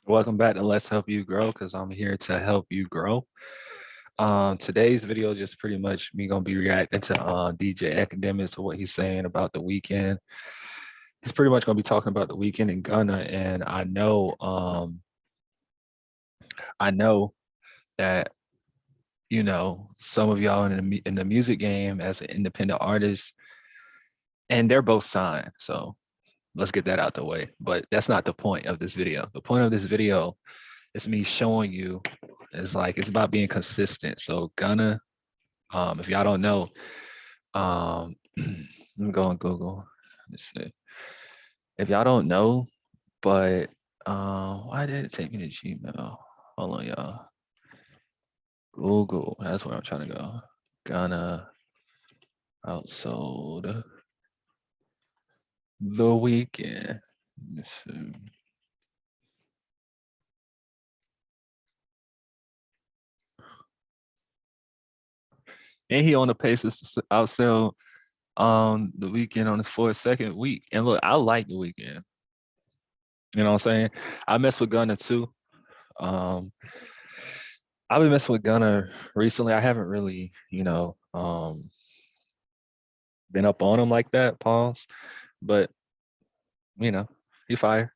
Welcome back to Let's Help You Grow, because I'm here to help you grow. Today's video is just pretty much me gonna be reacting to DJ Academics or what he's saying about the Weeknd. He's pretty much gonna be talking about the Weeknd and Gunna, and I know that some of y'all in the music game as an independent artist, and they're both signed. So let's get that out the way. But that's not the point of this video. The point of this video is me showing you it's about being consistent. So Gunna, if y'all don't know, let me go on Google. Let's see. If y'all don't know, but why did it take me to Gmail? Hold on, y'all. Google, that's where I'm trying to go. Gunna outsold the Weeknd. Let's see. And he on the pace to outsell the Weeknd on his 42nd week. And look, I like the Weeknd. You know what I'm saying? I mess with Gunna too. I've been messing with Gunna recently. I haven't really, been up on him like that, pause. But he fire.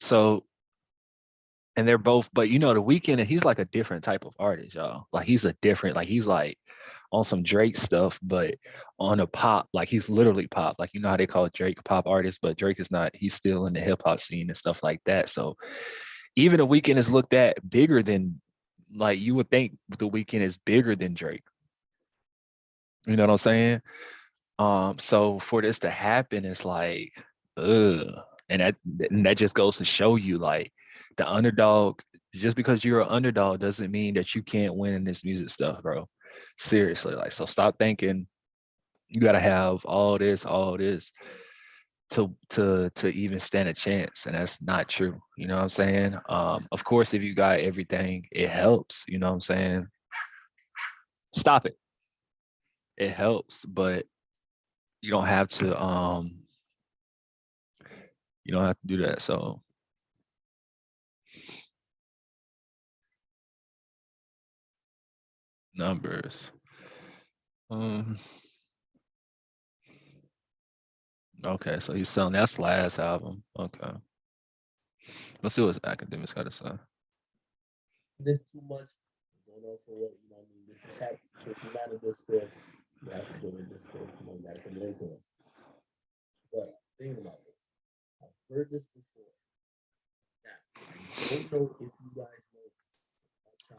So, and they're both, but the Weeknd, he's like a different type of artist, y'all. Like he's like on some Drake stuff, but on a pop, like he's literally pop. Like how they call Drake pop artist, but Drake is not, he's still in the hip hop scene and stuff like that. So even the Weeknd is looked at bigger than, like you would think the Weeknd is bigger than Drake. You know what I'm saying? So for this to happen, it's like, ugh. And that just goes to show you, like, the underdog, just because you're an underdog doesn't mean that you can't win in this music stuff, bro. Seriously, like, so stop thinking you gotta have all this to even stand a chance, and that's not true. You know what I'm saying? Of course, if you got everything, it helps. You know what I'm saying? Stop it. It helps, but you don't have to. You don't have to do that. So. Numbers. Okay, so he's selling, that's last album. Okay. Let's see what Academics got to say. This too much going on for what I mean. This is type to come out of this store. You have to join this store. Come on, you gotta come link with us. But think about this. I've heard this before. Now, I don't know if you guys know this. That's how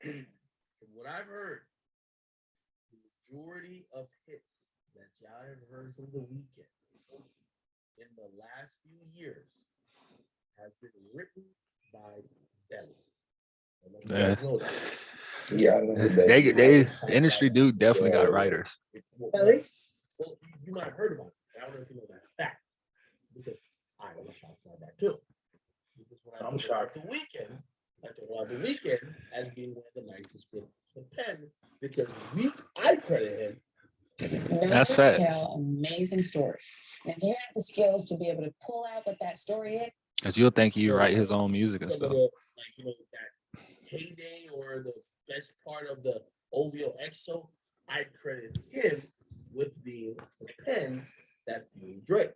from what I've heard, the majority of hits that y'all have heard from the Weeknd in the last few years has been written by Belly. Yeah, they industry dude definitely got writers. Belly? Well, you might have heard about it. I don't know if you know that fact, because I was shocked by that too. Because when I'm shocked the Weeknd, I thought about the Weeknd as being one of the nicest with the pen, because I credit him. That's facts. Tell amazing stories, and he had the skills to be able to pull out what that story is. Cause you'll think he write his own music and stuff. That heyday or the best part of the OVO EXO, I credit him with being the pen that fueled Drake.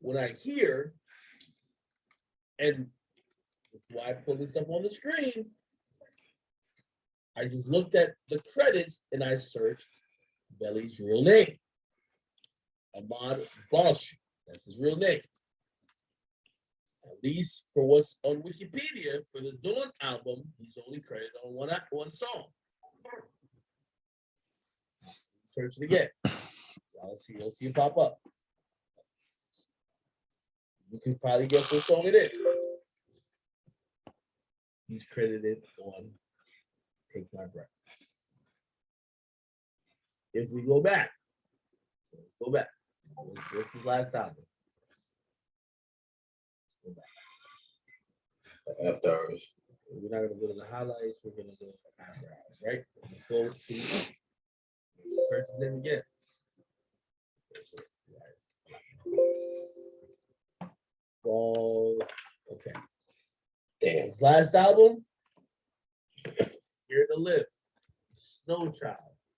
When I hear, and that's why I pulled this up on the screen, I just looked at the credits and I searched Belly's real name. Ahmad Balshi. That's his real name. At least for what's on Wikipedia for this Dawn album, he's only credited on one song. Search it again. You'll see it pop up. You can probably guess what song it is. He's credited on Take My Breath. If we go back, let's go back. This is last album. Let's go back. After Hours. We're not going to go to the highlights. We're going to go after hours, right? Let's go to search his name again. Well, okay. Damn. His last album, Here to Live, Snow Child,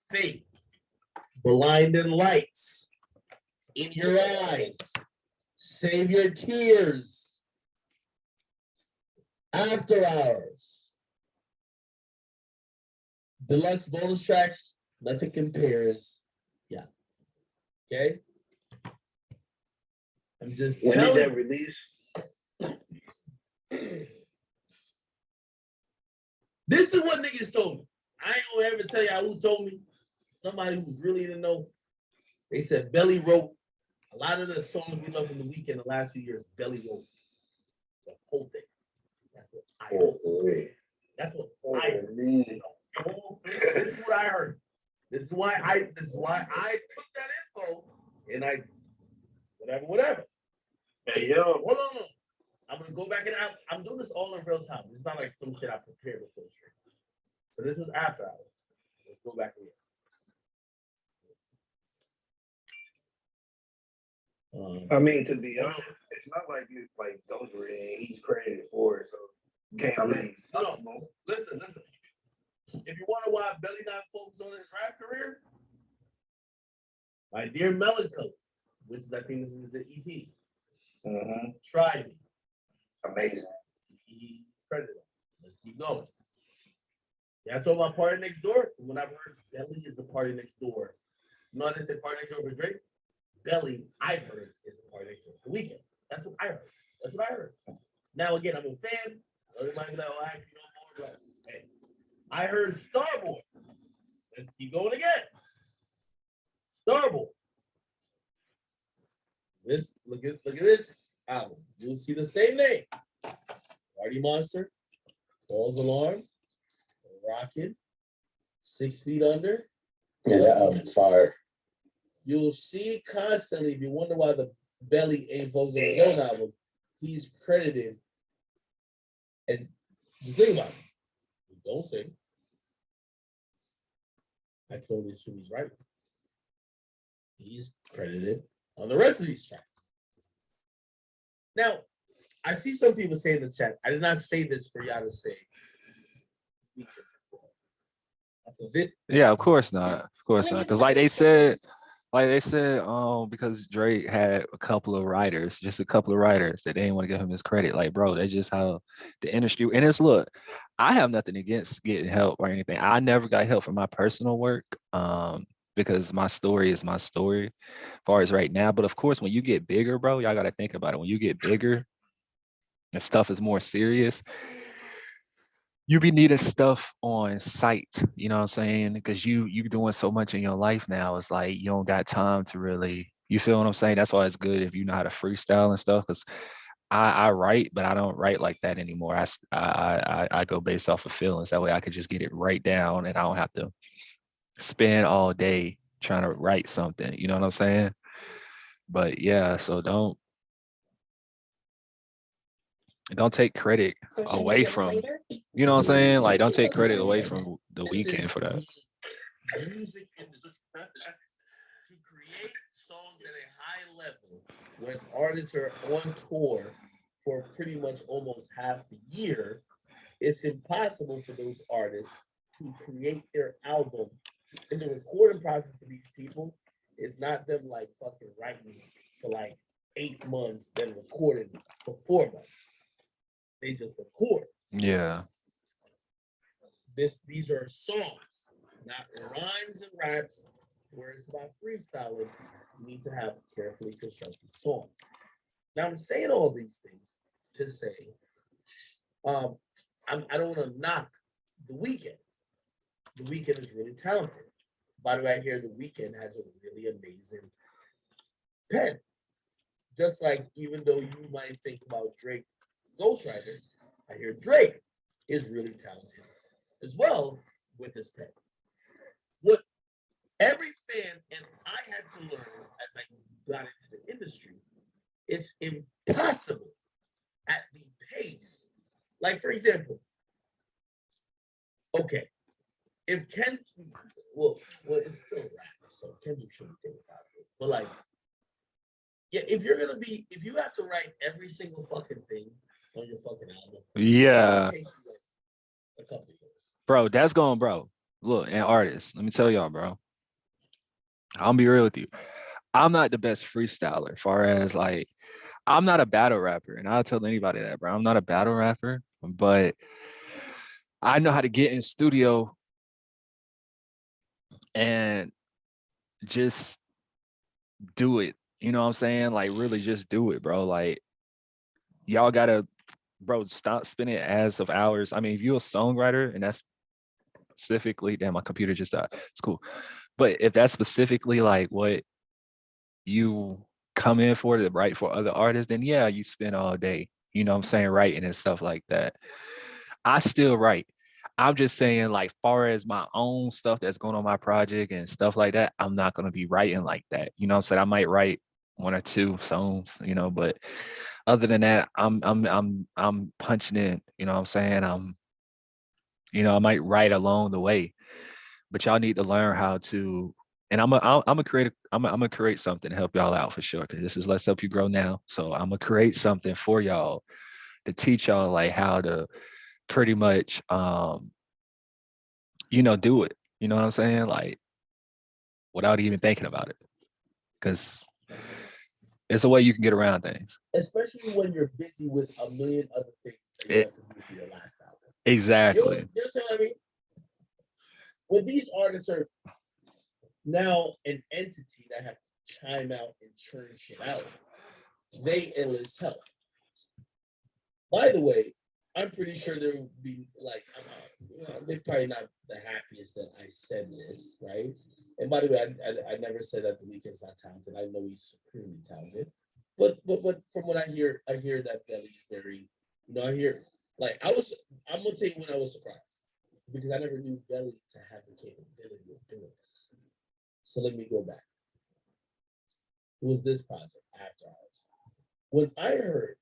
Faith, Blinding Lights, In Your Eyes, Save Your Tears, After Hours, deluxe bonus tracks, nothing compares. Yeah. Okay. I'm just When did telling that you. release? This is what niggas told me. I ain't gonna ever tell y'all who told me. Somebody who's really in the know. They said Belly wrote a lot of the songs we love from the Weeknd the last few years. Belly wrote the whole thing. That's what I heard. That's what I heard. This is what I heard. This is why I took that info and I whatever. Hey, yo. Hold on. I'm gonna go back and I'm doing this all in real time. This is not like some shit I prepared before stream. So this was after hours. Let's go back here. I mean, to be honest, it's not like it's like those were he's credited for it, so you can't really. No. Listen. If you wonder why Belly not focused on his rap career, my dear Melancholy, which is I think this is the EP. Try Me. Amazing. He's credited. Let's keep going. Yeah, I told my party next door. When I've heard Belly is the party next door. You know how they say party next door for Drake? Belly, I've heard, is the party next door for Weeknd. That's what I heard. Now again, I'm a fan. Everybody be like, oh, I know more about. Hey, I heard Starboy. Let's keep going again. Starboy. Look at this album. You'll see the same name. Party Monster, False Alarm, Rockin', 6 Feet Under. Yeah, that album's fire. You'll see constantly, if you wonder why the Belly ain't focused on his own album, he's credited. And just think about it. He don't sing. I can only assume he's right. He's credited on the rest of these tracks. Now, I see some people say in the chat, I did not say this for y'all to say. Yeah, of course not. Of course not. Because like they said, because Drake had a couple of writers that they didn't want to give him his credit. Like, bro, that's just how the industry. And it's look, I have nothing against getting help or anything. I never got help for my personal work. Because my story is my story as far as right now. But of course, when you get bigger, bro, y'all got to think about it. When you get bigger and stuff is more serious, you be needing stuff on site, you know what I'm saying? Because you doing so much in your life now. It's like you don't got time to really, you feel what I'm saying? That's why it's good if you know how to freestyle and stuff. Because I write, but I don't write like that anymore. I go based off of feelings. That way I could just get it right down and I don't have to spend all day trying to write something, you know what I'm saying? But yeah, so don't take credit So should we away get from, later? you know what I'm saying? Like, don't take credit away from the Weeknd for that. Music industry to create songs at a high level when artists are on tour for pretty much almost half the year, it's impossible for those artists to create their album. And the recording process for these people is not them like fucking writing for like 8 months, then recording for 4 months. They just record. Yeah. These are songs, not rhymes and raps, where it's about freestyling. You need to have carefully constructed songs. Now I'm saying all these things to say, I don't want to knock the Weeknd. The Weeknd is really talented. By the way, I hear the Weeknd has a really amazing pen. Just like even though you might think about Drake Ghostwriter, I hear Drake is really talented as well with his pen. What every fan and I had to learn as I got into the industry, it's impossible at the pace. Like for example, okay, if Ken, well, it's still rap. So Kendrick shouldn't take it out of this. But like, yeah, if you have to write every single fucking thing on your fucking album, that Yeah, would take you like a couple of years. bro, that's going, bro. Look, and artists, let me tell y'all, bro. I'll be real with you. I'm not the best freestyler, as far as like, I'm not a battle rapper, and I'll tell anybody that, bro. I'm not a battle rapper, but I know how to get in the studio and just do it. You know what I'm saying? Like, really just do it, bro. Like, y'all gotta, bro, stop spending as of hours. I mean, if you're a songwriter and that's specifically, damn, my computer just died. It's cool. But if that's specifically like what you come in for to write for other artists, then yeah, you spend all day, you know what I'm saying, writing and stuff like that. I still write. I'm just saying, like, far as my own stuff that's going on my project and stuff like that, I'm not gonna be writing like that. You know what I'm saying? I might write one or two songs, you know, but other than that, I'm punching in, you know what I'm saying? I might write along the way, but y'all need to learn how to, and I'm gonna create something to help y'all out for sure. Cause this is Let's Help You Grow Now. So I'm gonna create something for y'all to teach y'all like how to pretty much do it. You know what I'm saying? Like, without even thinking about it. Cause it's a way you can get around things. Especially when you're busy with a million other things that you have to do for your last album. Exactly. You understand what I mean? When these artists are now an entity that have to chime out and churn shit out, they enlist help. By the way, I'm pretty sure there will be like, they're probably not the happiest that I said this, right? And by the way, I never said that the Weeknd's not talented. I know he's supremely talented, but from what I hear that Belly's very, I hear like I'm gonna tell you when I was surprised because I never knew Belly to have the capability of doing this. So let me go back. It was this project After Hours. When I heard,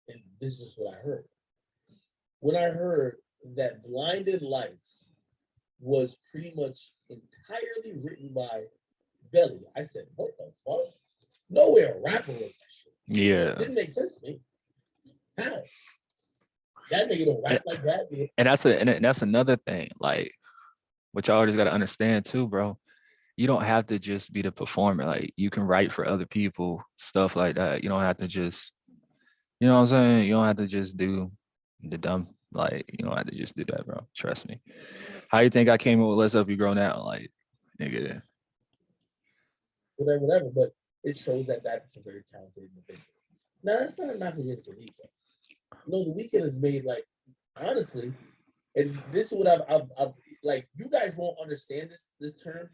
and this is just what I heard, when I heard that Blinded Lights was pretty much entirely written by Belly, I said, what the fuck? Nowhere a rapper wrote that shit. Yeah. It didn't make sense to me. How? That nigga don't rap like that, man. And that's another thing. Like, what y'all just gotta understand too, bro. You don't have to just be the performer. Like, you can write for other people, stuff like that. You don't have to just, you know what I'm saying? You don't have to just do the dumb, like, you don't have to just do that, bro. Trust me. How you think I came up with Let's Help You Grow Now? Like, nigga. Whatever, but it shows that that's a very talented individual. Now, that's not a knock against the Weeknd. No, the Weeknd is made, like, honestly, and this is what I've like, you guys won't understand this term.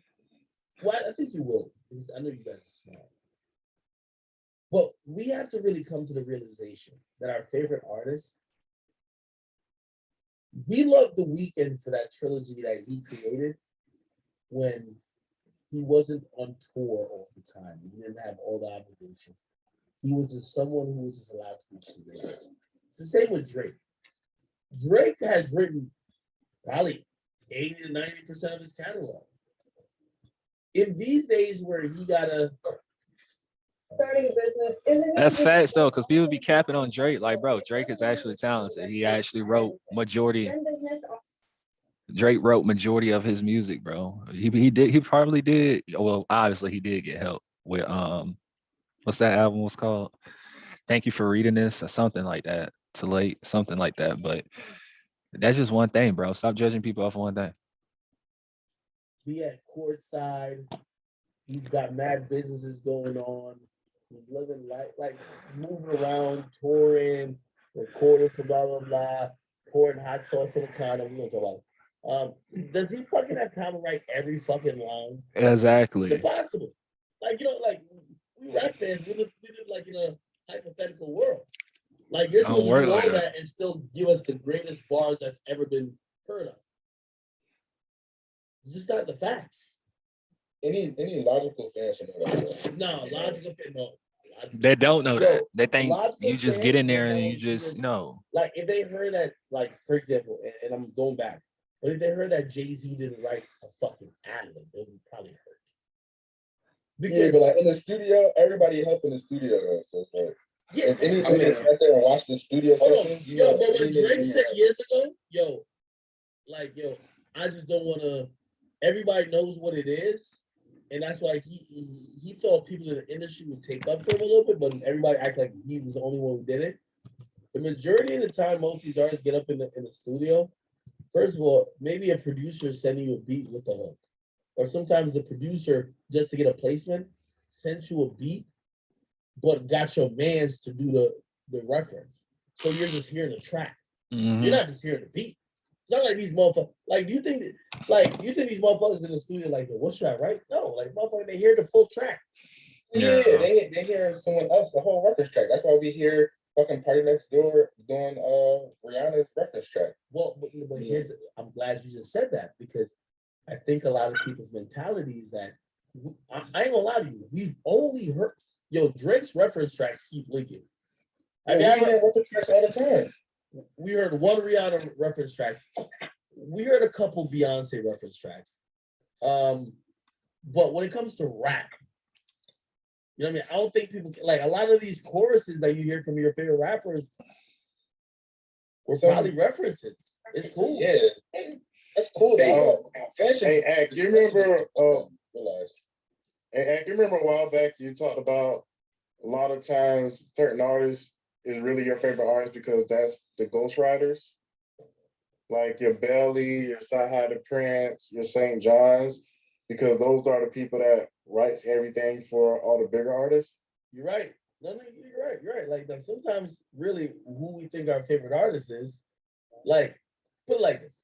Well, I think you will, because I know you guys are smart. But we have to really come to the realization that our favorite artists, we love the Weeknd for that trilogy that he created when he wasn't on tour all the time. He didn't have all the obligations. He was just someone who was just allowed to be creative. It's the same with Drake. Drake has written probably 80 to 90% of his catalog. In these days where he gotta starting a business, That's facts though, because people be capping on Drake. Like, bro, Drake is actually talented. He actually wrote majority. Drake wrote majority of his music, bro. He probably did. Well, obviously he did get help with what's that album was called? Thank You for Reading This or something like that. Too Late, something like that. But that's just one thing, bro. Stop judging people off one thing. Be at courtside. He's got mad businesses going on. He's living like moving around, touring, recording for blah blah blah, pouring hot sauce in the condom. We don't talk about it. Does he fucking have time to write every fucking line? Exactly. It's impossible. Like, like we rap fans, we live like in a hypothetical world. Like, you're supposed to do all that and still give us the greatest bars that's ever been heard of. It's just not the facts. Any logical fan should know that. No, logical fan, no. They don't know that. They think you just fan get in there is and how you just know. Like, if they heard that, like, for example, and I'm going back, But if they heard that Jay-Z didn't write a fucking ad-lib, they would probably hurt. Yeah, but like in the studio, everybody help in the studio though. So it's like, yeah, if anybody sat there and watched the studio hold on, session, you yo, know, but what any nigga Drake in said there- years ago, yo, I just don't want to. Everybody knows what it is, and that's why he thought people in the industry would take up for him a little bit, but everybody act like he was the only one who did it. The majority of the time, most of these artists get up in the studio. First of all, maybe a producer sending you a beat with the hook, or sometimes the producer, just to get a placement, sent you a beat, but got your mans to do the reference. So you're just hearing the track. Mhm. You're not just hearing the beat. It's not like these motherfuckers. Like, do you think these motherfuckers in the studio like, what's track, right? No, like motherfuckers, they hear the full track. Yeah, Yeah. they hear someone else the whole reference track. That's why we hear fucking Party Next Door doing Rihanna's reference track. Well, but here's, I'm glad you just said that, because I think a lot of people's mentality is that I ain't gonna lie to you. We've only heard Drake's reference tracks keep leaking. I mean, we hear reference tracks all the time. We heard one Rihanna reference tracks. We heard a couple Beyonce reference tracks. But when it comes to rap, you know what I mean? I don't think people like a lot of these choruses that you hear from your favorite rappers were probably references. It's cool. Yeah, that's cool. Hey, Ak, you remember? Realize. Hey, Ak, you remember a while back you talked about a lot of times certain artists is really your favorite artist because that's the ghostwriters, like your Belly, your Sci-Hi the Prince, your St. John's, because those are the people that writes everything for all the bigger artists. You're right. No, you're right. You're right. Like sometimes, really, who we think our favorite artist is, like, put it like this.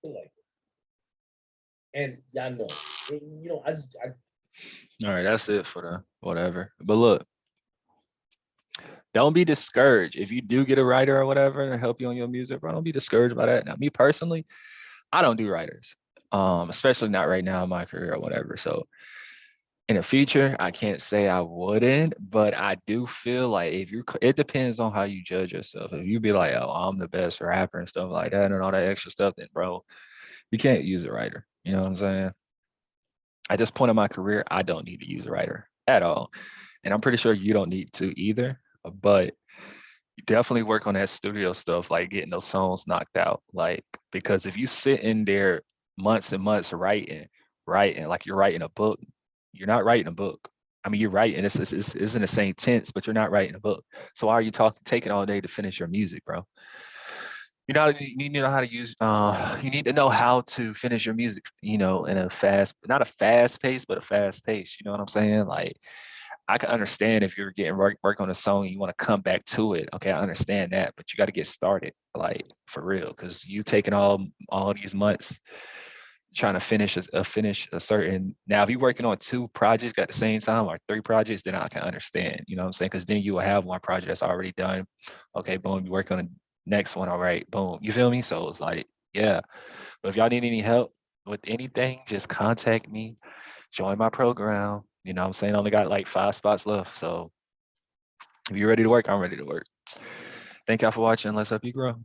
Put it like this. And y'all know, and, you know, All right, that's it for the whatever. But look, don't be discouraged if you do get a writer or whatever to help you on your music, bro. Don't be discouraged by that. Now, me personally, I don't do writers, especially not right now in my career or whatever. So in the future, I can't say I wouldn't, but I do feel like if you, it depends on how you judge yourself. If you be like, oh, I'm the best rapper and stuff like that and all that extra stuff, then bro, you can't use a writer. You know what I'm saying? At this point in my career, I don't need to use a writer at all. And I'm pretty sure you don't need to either, but you definitely work on that studio stuff, like getting those songs knocked out. Like, because if you sit in there months and months writing, like you're writing a book, you're not writing a book. I mean, you're writing, it's in the same tense, but you're not writing a book. So why are you taking all day to finish your music, bro? You need to know how to use, you need to know how to finish your music, you know, in a not a fast pace, but a fast pace. You know what I'm saying? Like, I can understand if you're getting work on a song and you want to come back to it. Okay, I understand that, but you got to get started, like, for real, because you taking all these months trying to finish a certain. Now, if you're working on 2 projects at the same time or 3 projects, then I can understand. You know what I'm saying? Because then you will have one project that's already done. Okay, boom, you work on the next one. All right, boom. You feel me? So it's like, yeah. But if y'all need any help with anything, just contact me. Join my program. You know what I'm saying? I only got like 5 spots left. So if you're ready to work, I'm ready to work. Thank y'all for watching. Let's help you grow.